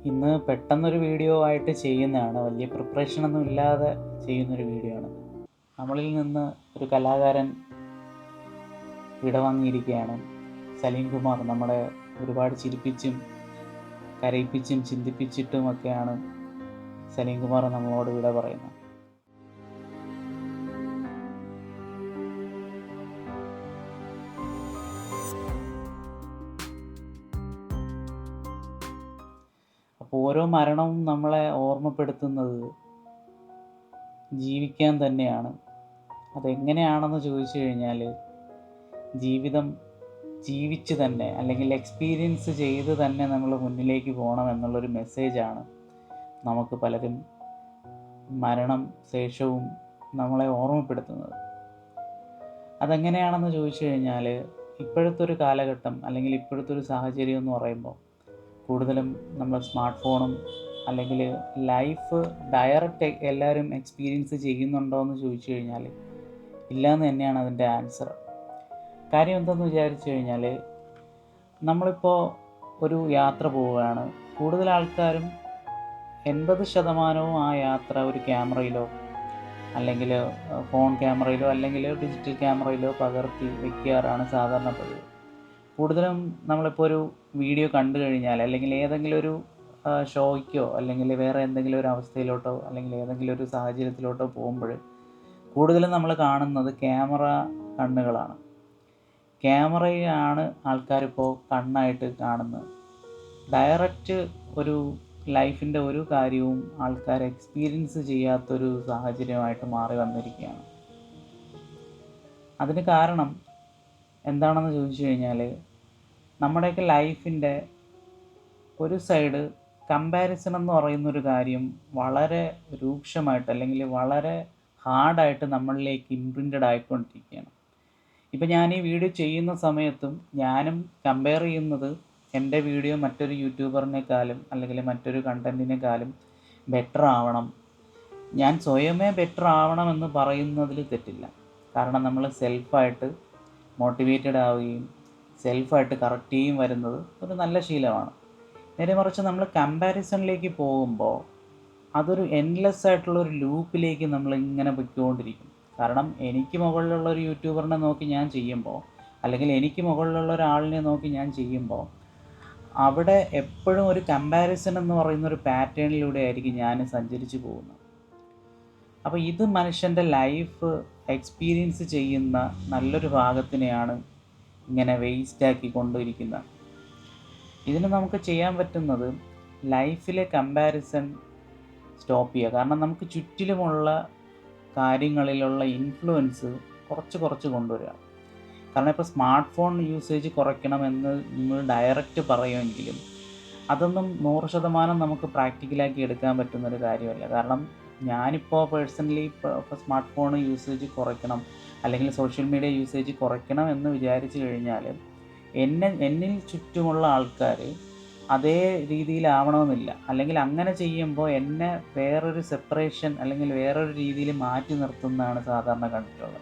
ഇന്ന് പെട്ടെന്നൊരു വീഡിയോ ആയിട്ട് ചെയ്യുന്നതാണ്. വലിയ പ്രിപ്പറേഷനൊന്നും ഇല്ലാതെ ചെയ്യുന്നൊരു വീഡിയോ ആണ്. നമ്മളിൽ നിന്ന് ഒരു കലാകാരൻ വിടവാങ്ങിയിരിക്കുകയാണ്. സലീം കുമാർ നമ്മളെ ഒരുപാട് ചിരിപ്പിച്ചും കരയിപ്പിച്ചും ചിന്തിപ്പിച്ചിട്ടുമൊക്കെയാണ് സലീം കുമാർ നമ്മളോട് വിട പറയുന്നത്. അപ്പോൾ ഓരോ മരണവും നമ്മളെ ഓർമ്മപ്പെടുത്തുന്നത് ജീവിക്കാൻ തന്നെയാണ്. അതെങ്ങനെയാണെന്ന് ചോദിച്ചു കഴിഞ്ഞാൽ ജീവിതം ജീവിച്ച് തന്നെ അല്ലെങ്കിൽ എക്സ്പീരിയൻസ് ചെയ്ത് തന്നെ നമ്മൾ മുന്നിലേക്ക് പോകണം എന്നുള്ളൊരു മെസ്സേജാണ് നമുക്ക് പലരും മരണം ശേഷവും നമ്മളെ ഓർമ്മപ്പെടുത്തുന്നത്. അതെങ്ങനെയാണെന്ന് ചോദിച്ചു കഴിഞ്ഞാൽ ഇപ്പോഴത്തെ ഒരു കാലഘട്ടം അല്ലെങ്കിൽ ഇപ്പോഴത്തെ ഒരു സാഹചര്യം എന്ന് പറയുമ്പോൾ കൂടുതലും നമ്മൾ സ്മാർട്ട് ഫോണും അല്ലെങ്കിൽ ലൈഫ് ഡയറക്റ്റ് എല്ലാവരും എക്സ്പീരിയൻസ് ചെയ്യുന്നുണ്ടോ എന്ന് ചോദിച്ചു കഴിഞ്ഞാൽ ഇല്ല എന്ന് തന്നെയാണ് അതിൻ്റെ ആൻസർ. കാര്യം എന്തെന്ന് വിചാരിച്ചു കഴിഞ്ഞാൽ നമ്മളിപ്പോൾ ഒരു യാത്ര പോവുകയാണ്. കൂടുതൽ ആൾക്കാരും 80% ആ യാത്ര ഒരു ക്യാമറയിലോ അല്ലെങ്കിൽ ഫോൺ ക്യാമറയിലോ അല്ലെങ്കിൽ ഡിജിറ്റൽ ക്യാമറയിലോ പകർത്തി വയ്ക്കാറാണ് സാധാരണ പതിവ്. കൂടുതലും നമ്മളിപ്പോൾ ഒരു വീഡിയോ കണ്ടു കഴിഞ്ഞാൽ അല്ലെങ്കിൽ ഏതെങ്കിലും ഒരു ഷോയ്ക്കോ അല്ലെങ്കിൽ വേറെ എന്തെങ്കിലും ഒരു അവസ്ഥയിലോട്ടോ അല്ലെങ്കിൽ ഏതെങ്കിലും ഒരു സാഹചര്യത്തിലോട്ടോ പോകുമ്പോൾ കൂടുതലും നമ്മൾ കാണുന്നത് ക്യാമറ കണ്ണുകളാണ്. ക്യാമറയാണ് ആൾക്കാരിപ്പോൾ കണ്ണായിട്ട് കാണുന്നത്. ഡയറക്റ്റ് ഒരു ലൈഫിൻ്റെ ഒരു കാര്യവും ആൾക്കാർ എക്സ്പീരിയൻസ് ചെയ്യാത്തൊരു സാഹചര്യമായിട്ട് മാറി വന്നിരിക്കുകയാണ്. അതിന് കാരണം എന്താണെന്ന് ചോദിച്ചു കഴിഞ്ഞാൽ നമ്മുടെയൊക്കെ ലൈഫിൻ്റെ ഒരു സൈഡ് കമ്പാരിസൺ എന്ന് പറയുന്നൊരു കാര്യം വളരെ രൂക്ഷമായിട്ട് അല്ലെങ്കിൽ വളരെ ഹാർഡായിട്ട് നമ്മളിലേക്ക് ഇംപ്രിൻറ്റഡ് ആയിക്കൊണ്ടിരിക്കുകയാണ്. ഇപ്പം ഞാൻ ഈ വീഡിയോ ചെയ്യുന്ന സമയത്തും ഞാനും കമ്പയർ ചെയ്യുന്നത് എൻ്റെ വീഡിയോ മറ്റൊരു യൂട്യൂബറിനേക്കാളും അല്ലെങ്കിൽ മറ്റൊരു കണ്ടൻറ്റിനേക്കാളും ബെറ്റർ ആവണം, ഞാൻ സ്വയമേ ബെറ്റർ ആവണമെന്ന് പറയുന്നതിൽ തെറ്റില്ല. കാരണം നമ്മൾ സെൽഫായിട്ട് മോട്ടിവേറ്റഡ് ആവുകയും സെൽഫായിട്ട് കറക്റ്റ് ചെയ്യും വരുന്നത് ഒരു നല്ല ശീലമാണ്. നേരെ മറിച്ച് നമ്മൾ കമ്പാരിസണിലേക്ക് പോകുമ്പോൾ അതൊരു എൻലെസ് ആയിട്ടുള്ളൊരു ലൂപ്പിലേക്ക് നമ്മൾ ഇങ്ങനെ പൊയ്ക്കൊണ്ടിരിക്കും. കാരണം എനിക്ക് മുകളിലുള്ള ഒരു യൂട്യൂബറിനെ നോക്കി ഞാൻ ചെയ്യുമ്പോൾ അല്ലെങ്കിൽ എനിക്ക് മുകളിലുള്ള ഒരാളിനെ നോക്കി ഞാൻ ചെയ്യുമ്പോൾ അവിടെ എപ്പോഴും ഒരു കമ്പാരിസൺ എന്ന് പറയുന്നൊരു പാറ്റേണിലൂടെ ആയിരിക്കും ഞാൻ സഞ്ചരിച്ചു പോകുന്നത്. അപ്പോൾ ഇത് മനുഷ്യൻ്റെ ലൈഫ് എക്സ്പീരിയൻസ് ചെയ്യുന്ന നല്ലൊരു ഭാഗത്തിനെയാണ് ഇങ്ങനെ വേസ്റ്റാക്കി കൊണ്ടിരിക്കുന്നത്. ഇതിന് നമുക്ക് ചെയ്യാൻ പറ്റുന്നത് ലൈഫിലെ കമ്പാരിസൺ സ്റ്റോപ്പ് ചെയ്യുക. കാരണം നമുക്ക് ചുറ്റിലുമുള്ള കാര്യങ്ങളിലുള്ള ഇൻഫ്ലുവൻസ് കുറച്ച് കൊണ്ടുവരിക. കാരണം ഇപ്പോൾ സ്മാർട്ട് ഫോൺ യൂസേജ് കുറയ്ക്കണമെന്ന് നമ്മൾ ഡയറക്റ്റ് പറയുമെങ്കിലും അതൊന്നും 100% നമുക്ക് പ്രാക്ടിക്കലാക്കി എടുക്കാൻ പറ്റുന്നൊരു കാര്യമല്ല. കാരണം ഞാനിപ്പോൾ പേഴ്സണലി ഇപ്പോൾ സ്മാർട്ട് ഫോൺ യൂസേജ് കുറയ്ക്കണം അല്ലെങ്കിൽ സോഷ്യൽ മീഡിയ യൂസേജ് കുറയ്ക്കണം എന്ന് വിചാരിച്ചു കഴിഞ്ഞാൽ എന്നിൽ ചുറ്റുമുള്ള ആൾക്കാർ അതേ രീതിയിലാവണമെന്നില്ല. അല്ലെങ്കിൽ അങ്ങനെ ചെയ്യുമ്പോൾ എന്നെ വേറൊരു സെപ്പറേഷൻ അല്ലെങ്കിൽ വേറൊരു രീതിയിൽ മാറ്റി നിർത്തുന്നതാണ് സാധാരണ കണ്ടിട്ടുള്ളത്.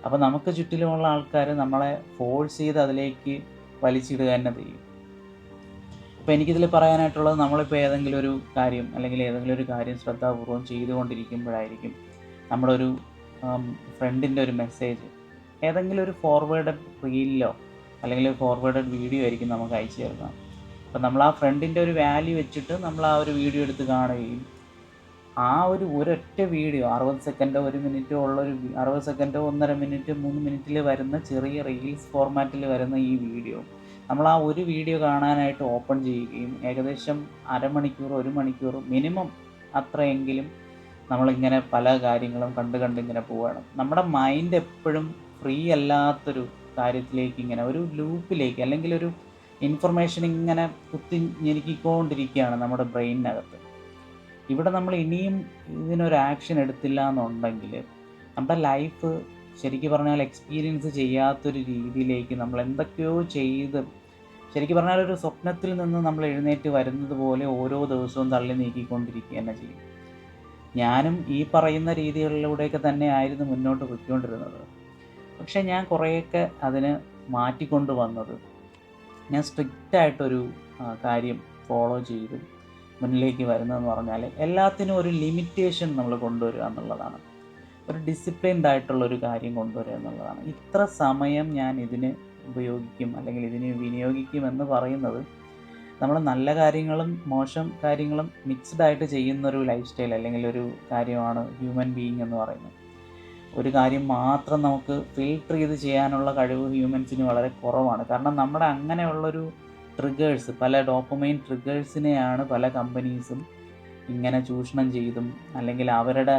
അപ്പോൾ നമുക്ക് ചുറ്റിലുമുള്ള ആൾക്കാർ നമ്മളെ ഫോഴ്സ് ചെയ്ത് അതിലേക്ക് വലിച്ചിടുക തന്നെ ചെയ്യും. ഇപ്പോൾ എനിക്കിതിൽ പറയാനായിട്ടുള്ളത് നമ്മളിപ്പോൾ ഏതെങ്കിലും ഒരു കാര്യം അല്ലെങ്കിൽ ഏതെങ്കിലും ഒരു കാര്യം ശ്രദ്ധാപൂർവം ചെയ്തുകൊണ്ടിരിക്കുമ്പോഴായിരിക്കും നമ്മുടെ ഒരു ഫ്രണ്ടിൻ്റെ ഒരു മെസ്സേജ് ഏതെങ്കിലും ഒരു ഫോർവേഡഡ് റീലിലോ അല്ലെങ്കിൽ ഫോർവേഡഡ് വീഡിയോ ആയിരിക്കും നമുക്ക് അയച്ചു തരുന്നത്. അപ്പോൾ നമ്മൾ ആ ഫ്രണ്ടിൻ്റെ ഒരു വാല്യൂ വെച്ചിട്ട് നമ്മൾ ആ ഒരു വീഡിയോ എടുത്ത് കാണുകയും ആ ഒരൊറ്റ വീഡിയോ 60 സെക്കൻഡോ 1 മിനിറ്റോ ഉള്ളൊരു 60 സെക്കൻഡോ 1.5 മിനിറ്റ് 3 മിനിറ്റിൽ വരുന്ന ചെറിയ റീൽസ് ഫോർമാറ്റിൽ വരുന്ന ഈ വീഡിയോ നമ്മൾ ആ ഒരു വീഡിയോ കാണാനായിട്ട് ഓപ്പൺ ചെയ്യുകയും ഏകദേശം അരമണിക്കൂർ 1 മണിക്കൂർ മിനിമം അത്രയെങ്കിലും നമ്മളിങ്ങനെ പല കാര്യങ്ങളും കണ്ടിങ്ങനെ പോവുകയാണ്. നമ്മുടെ മൈൻഡ് എപ്പോഴും ഫ്രീ അല്ലാത്തൊരു കാര്യത്തിലേക്ക് ഇങ്ങനെ ഒരു ലൂപ്പിലേക്ക് അല്ലെങ്കിൽ ഒരു ഇൻഫർമേഷൻ ഇങ്ങനെ ഞെരുക്കിക്കൊണ്ടിരിക്കുകയാണ് നമ്മുടെ ബ്രെയിനിനകത്ത്. ഇവിടെ നമ്മൾ ഇനിയും ഇതിനൊരു ആക്ഷൻ എടുത്തില്ല എന്നുണ്ടെങ്കിൽ നമ്മുടെ ലൈഫ് ശരിക്കും പറഞ്ഞാൽ എക്സ്പീരിയൻസ് ചെയ്യാത്തൊരു രീതിയിലേക്ക് നമ്മൾ എന്തൊക്കെയോ ചെയ്ത് ശരിക്കും പറഞ്ഞാൽ ഒരു സ്വപ്നത്തിൽ നിന്ന് നമ്മൾ എഴുന്നേറ്റ് വരുന്നത് പോലെ ഓരോ ദിവസവും തള്ളി നീക്കിക്കൊണ്ടിരിക്കുക തന്നെ ചെയ്യും. ഞാനും ഈ പറയുന്ന രീതികളിലൂടെയൊക്കെ തന്നെ ആയിരുന്നു മുന്നോട്ട് പോയിക്കൊണ്ടിരുന്നത്. പക്ഷേ ഞാൻ കുറേയൊക്കെ അതിന് മാറ്റിക്കൊണ്ട് വന്നത് ഞാൻ സ്ട്രിക്റ്റായിട്ടൊരു കാര്യം ഫോളോ ചെയ്ത് മുന്നിലേക്ക് വരുന്നതെന്ന് പറഞ്ഞാൽ എല്ലാത്തിനും ഒരു ലിമിറ്റേഷൻ നമ്മൾ കൊണ്ടുവരിക എന്നുള്ളതാണ്. ഒരു ഡിസിപ്ലിൻഡ് ആയിട്ടുള്ളൊരു കാര്യം കൊണ്ടുവരിക എന്നുള്ളതാണ്. ഇത്ര സമയം ഞാൻ ഇതിന് ഉപയോഗിക്കും അല്ലെങ്കിൽ ഇതിന് വിനിയോഗിക്കും എന്ന് പറയുന്നത് നമ്മൾ നല്ല കാര്യങ്ങളും മോശം കാര്യങ്ങളും മിക്സ്ഡായിട്ട് ചെയ്യുന്നൊരു ലൈഫ് സ്റ്റൈൽ അല്ലെങ്കിൽ ഒരു കാര്യമാണ് ഹ്യൂമൻ ബീയിങ് എന്ന് പറയുന്നത്. ഒരു കാര്യം മാത്രം നമുക്ക് ഫിൽട്ടർ ചെയ്ത് ചെയ്യാനുള്ള കഴിവ് ഹ്യൂമൻസിന് വളരെ കുറവാണ്. കാരണം നമ്മുടെ അങ്ങനെയുള്ളൊരു ട്രിഗേഴ്സ്, പല ഡോപ്പമൈൻ ട്രിഗേഴ്സിനെയാണ് പല കമ്പനീസും ഇങ്ങനെ ചൂഷണം ചെയ്തും അല്ലെങ്കിൽ അവരുടെ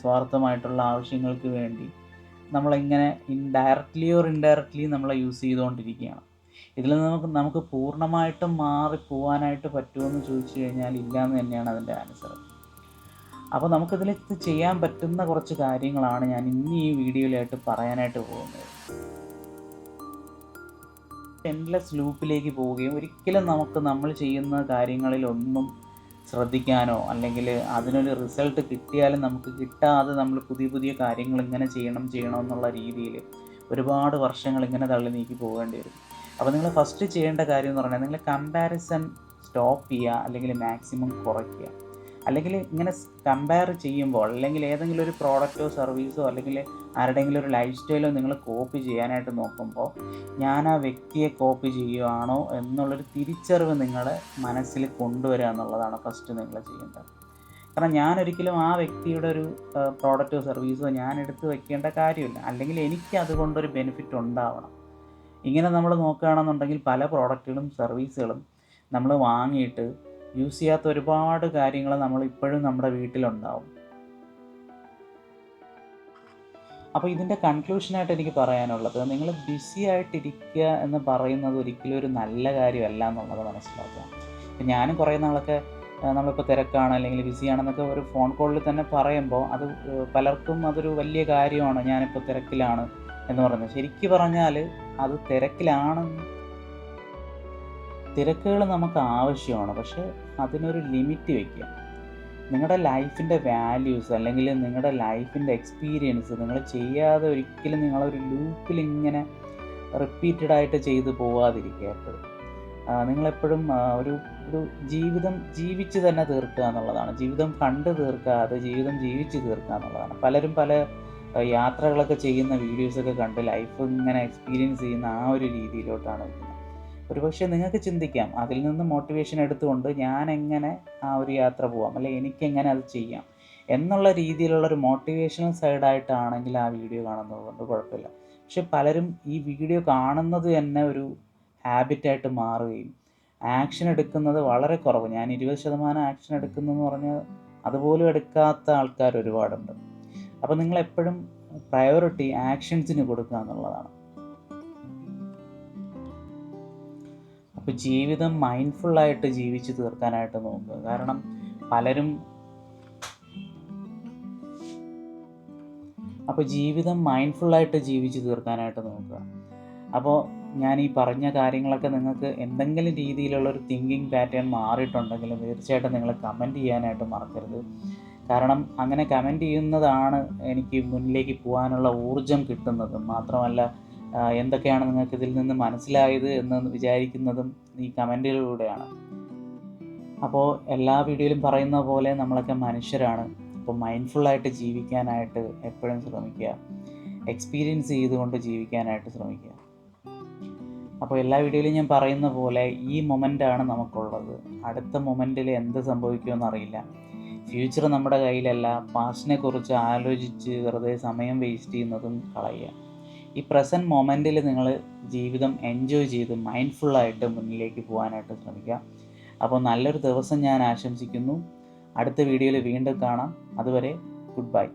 സ്വാർത്ഥമായിട്ടുള്ള ആവശ്യങ്ങൾക്ക് വേണ്ടി നമ്മളിങ്ങനെ ഇൻഡയറക്റ്റ്ലി ഓർ ഇൻഡയറക്റ്റ്ലി നമ്മളെ യൂസ് ചെയ്തുകൊണ്ടിരിക്കുകയാണ്. ഇതിൽ നമുക്ക് പൂർണ്ണമായിട്ടും മാറിപ്പോവാനായിട്ട് പറ്റുമെന്ന് ചോദിച്ചു കഴിഞ്ഞാൽ ഇല്ല എന്ന് തന്നെയാണ് അതിൻ്റെ ആൻസർ. അപ്പോൾ നമുക്കിതിൽ ചെയ്യാൻ പറ്റുന്ന കുറച്ച് കാര്യങ്ങളാണ് ഞാൻ ഇന്ന് ഈ വീഡിയോയിലായിട്ട് പറയാനായിട്ട് പോകുന്നത്. എൻഡ്ലെസ് ലൂപ്പിലേക്ക് പോവുകയും ഒരിക്കലും നമ്മൾ ചെയ്യുന്ന കാര്യങ്ങളിലൊന്നും ശ്രദ്ധിക്കാനോ അല്ലെങ്കിൽ അതിനൊരു റിസൾട്ട് കിട്ടിയാലും നമുക്ക് കിട്ടാതെ നമ്മൾ പുതിയ പുതിയ കാര്യങ്ങൾ ഇങ്ങനെ ചെയ്യണം എന്നുള്ള രീതിയിൽ ഒരുപാട് വർഷങ്ങൾ ഇങ്ങനെ തള്ളി നീക്കി പോകേണ്ടി വരും. അപ്പോൾ നിങ്ങൾ ഫസ്റ്റ് ചെയ്യേണ്ട കാര്യം എന്ന് പറഞ്ഞാൽ നിങ്ങൾ കമ്പാരിസൺ സ്റ്റോപ്പ് ചെയ്യുക അല്ലെങ്കിൽ മാക്സിമം കുറയ്ക്കുക. അല്ലെങ്കിൽ ഇങ്ങനെ കമ്പയർ ചെയ്യുമ്പോൾ അല്ലെങ്കിൽ ഏതെങ്കിലും ഒരു പ്രോഡക്റ്റോ സർവീസോ അല്ലെങ്കിൽ ആരുടെയെങ്കിലും ഒരു ലൈഫ് സ്റ്റൈലോ നിങ്ങൾ കോപ്പി ചെയ്യാനായിട്ട് നോക്കുമ്പോൾ ഞാൻ ആ വ്യക്തിയെ കോപ്പി ചെയ്യുകയാണോ എന്നുള്ളൊരു തിരിച്ചറിവ് നിങ്ങളുടെ മനസ്സിൽ കൊണ്ടുവരിക എന്നുള്ളതാണ് ഫസ്റ്റ് നിങ്ങൾ ചെയ്യേണ്ടത്. കാരണം ഞാനൊരിക്കലും ആ വ്യക്തിയുടെ ഒരു പ്രോഡക്റ്റോ സർവീസോ ഞാൻ എടുത്ത് വയ്ക്കേണ്ട കാര്യമില്ല, അല്ലെങ്കിൽ എനിക്ക് അതുകൊണ്ടൊരു ബെനിഫിറ്റ് ഉണ്ടാവണം. ഇങ്ങനെ നമ്മൾ നോക്കുകയാണെന്നുണ്ടെങ്കിൽ പല പ്രോഡക്റ്റുകളും സർവീസുകളും നമ്മൾ വാങ്ങിയിട്ട് യൂസ് ചെയ്യാത്ത ഒരുപാട് കാര്യങ്ങൾ നമ്മൾ ഇപ്പോഴും നമ്മുടെ വീട്ടിലുണ്ടാവും. അപ്പോൾ ഇതിൻ്റെ കൺക്ലൂഷനായിട്ട് എനിക്ക് പറയാനുള്ളത്, നിങ്ങൾ ബിസി ആയിട്ടിരിക്കുക എന്ന് പറയുന്നത് ഒരിക്കലും ഒരു നല്ല കാര്യമല്ല എന്നുള്ളത് മനസ്സിലാക്കുക. ഞാനും കുറേ നാളൊക്കെ നമ്മളിപ്പോൾ തിരക്കാണ് അല്ലെങ്കിൽ ബിസിയാണെന്നൊക്കെ ഒരു ഫോൺ കോളിൽ തന്നെ പറയുമ്പോൾ അത് പലർക്കും അതൊരു വലിയ കാര്യമാണ്, ഞാനിപ്പോൾ തിരക്കിലാണ് എന്ന് പറയുന്നത്. ശരിക്കും പറഞ്ഞാൽ അത് തിരക്കുകൾ നമുക്ക് ആവശ്യമാണ്, പക്ഷേ അതിനൊരു ലിമിറ്റ് വയ്ക്കുക. നിങ്ങളുടെ ലൈഫിൻ്റെ വാല്യൂസ് അല്ലെങ്കിൽ നിങ്ങളുടെ ലൈഫിൻ്റെ എക്സ്പീരിയൻസ് നിങ്ങൾ ചെയ്യാതെ ഒരിക്കലും നിങ്ങളൊരു ലൂപ്പിൽ ഇങ്ങനെ റിപ്പീറ്റഡായിട്ട് ചെയ്തു പോവാതിരിക്കുക. എപ്പോഴും നിങ്ങളെപ്പോഴും ഒരു ജീവിതം ജീവിച്ച് തന്നെ തീർക്കുക എന്നുള്ളതാണ്. ജീവിതം കണ്ടു തീർക്കാതെ ജീവിതം ജീവിച്ച് തീർക്കുക എന്നുള്ളതാണ്. പലരും പല യാത്രകളൊക്കെ ചെയ്യുന്ന വീഡിയോസൊക്കെ കണ്ട് ലൈഫ് ഇങ്ങനെ എക്സ്പീരിയൻസ് ചെയ്യുന്ന ആ ഒരു രീതിയിലോട്ടാണ് വരുന്നത്. ഒരുപക്ഷെ നിങ്ങൾക്ക് ചിന്തിക്കാം, അതിൽ നിന്ന് മോട്ടിവേഷൻ എടുത്തുകൊണ്ട് ഞാൻ എങ്ങനെ ആ ഒരു യാത്ര പോവാം അല്ലെങ്കിൽ എനിക്കെങ്ങനെ അത് ചെയ്യാം എന്നുള്ള രീതിയിലുള്ളൊരു മോട്ടിവേഷണൽ സൈഡായിട്ടാണെങ്കിൽ ആ വീഡിയോ കാണുന്നത് കൊണ്ട് കുഴപ്പമില്ല. പക്ഷെ പലരും ഈ വീഡിയോ കാണുന്നത് തന്നെ ഒരു ഹാബിറ്റായിട്ട് മാറുകയും ആക്ഷൻ എടുക്കുന്നത് വളരെ കുറവ്. ഞാൻ 20% ആക്ഷൻ എടുക്കുന്നതെന്ന് പറഞ്ഞാൽ അതുപോലും എടുക്കാത്ത ആൾക്കാർ ഒരുപാടുണ്ട്. അപ്പോൾ നിങ്ങളെപ്പോഴും പ്രയോറിറ്റി ആക്ഷൻസിന് കൊടുക്കുക എന്നുള്ളതാണ്. അപ്പോൾ ജീവിതം മൈൻഡ്ഫുള്ളായിട്ട് ജീവിച്ച് തീർക്കാനായിട്ട് നോക്കുക. കാരണം പലരും ജീവിതം മൈൻഡ്ഫുള്ളായിട്ട് ജീവിച്ച് തീർക്കാനായിട്ട് നോക്കുക. അപ്പോൾ ഞാൻ ഈ പറഞ്ഞ കാര്യങ്ങളൊക്കെ നിങ്ങൾക്ക് എന്തെങ്കിലും രീതിയിലുള്ളൊരു തിങ്കിങ് പാറ്റേൺ മാറിയിട്ടുണ്ടെങ്കിൽ തീർച്ചയായിട്ടും നിങ്ങൾ കമൻറ്റ് ചെയ്യാനായിട്ട് മറക്കരുത്. കാരണം അങ്ങനെ കമൻറ്റ് ചെയ്യുന്നതാണ് എനിക്ക് മുന്നിലേക്ക് പോകാനുള്ള ഊർജം കിട്ടുന്നതും. മാത്രമല്ല എന്തൊക്കെയാണ് നിങ്ങൾക്ക് ഇതിൽ നിന്ന് മനസ്സിലായത് എന്ന് വിചാരിക്കുന്നതും ഈ കമൻറ്റുകളിലൂടെയാണ്. അപ്പോൾ എല്ലാ വീഡിയോയിലും പറയുന്ന പോലെ നമ്മളൊക്കെ മനുഷ്യരാണ്. അപ്പോൾ മൈൻഡ്ഫുള്ളായിട്ട് ജീവിക്കാനായിട്ട് എപ്പോഴും ശ്രമിക്കുക, എക്സ്പീരിയൻസ് ചെയ്തുകൊണ്ട് ജീവിക്കാനായിട്ട് ശ്രമിക്കുക. അപ്പോൾ എല്ലാ വീഡിയോയിലും ഞാൻ പറയുന്ന പോലെ ഈ മൊമെൻ്റാണ് നമുക്കുള്ളത്. അടുത്ത മൊമെൻറ്റിൽ എന്ത് സംഭവിക്കുമെന്നറിയില്ല. ഫ്യൂച്ചർ നമ്മുടെ കയ്യിലല്ല. പാസ്റ്റിനെ കുറിച്ച് ആലോചിച്ച് വെറുതെ സമയം വേസ്റ്റ് ചെയ്യുന്നതും കളയുക. ഈ പ്രസൻറ്റ് മൊമെൻറ്റിൽ നിങ്ങൾ ജീവിതം എൻജോയ് ചെയ്ത് മൈൻഡ്ഫുള്ളായിട്ട് മുന്നിലേക്ക് പോകാനായിട്ട് ശ്രമിക്കുക. അപ്പോൾ നല്ലൊരു ദിവസം ഞാൻ ആശംസിക്കുന്നു. അടുത്ത വീഡിയോയിൽ വീണ്ടും കാണാം. അതുവരെ ഗുഡ് ബൈ.